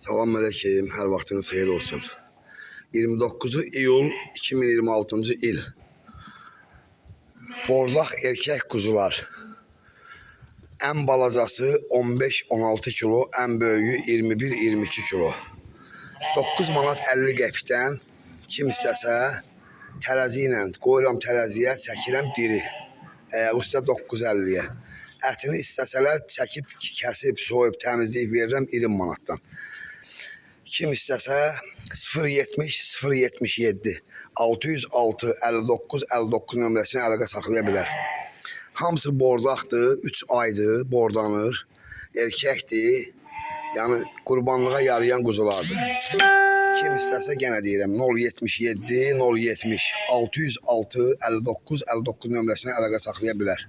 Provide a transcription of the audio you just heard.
Selamünaleyküm, hər vaxtınız xeyir olsun. 29 iyul 2026-cı il. Bordaq erkək quzular. Ən balacası 15-16 kilo, ən böyüyü 21-22 kilo. 9 manat 50 qəpikdən kim istəsə tərəzi ilə qoyuram tərəziyə, çəkirəm diri. Usta 9.50-yə. Ətini istəsələr çəkib, kəsib, soyub, təmizləyib verirəm 20 manatdan. Kim istəsə 070-077 606 59 59 nömrəsini əlaqə saxlaya bilər. Hamısı bordaqdır, 3 aydır, bordanır, erkəkdir, yəni qurbanlığa yarayan quzulardır. Kim istəsə yenə deyirəm 077 070 606 59 59 nömrəsini əlaqə saxlaya bilər.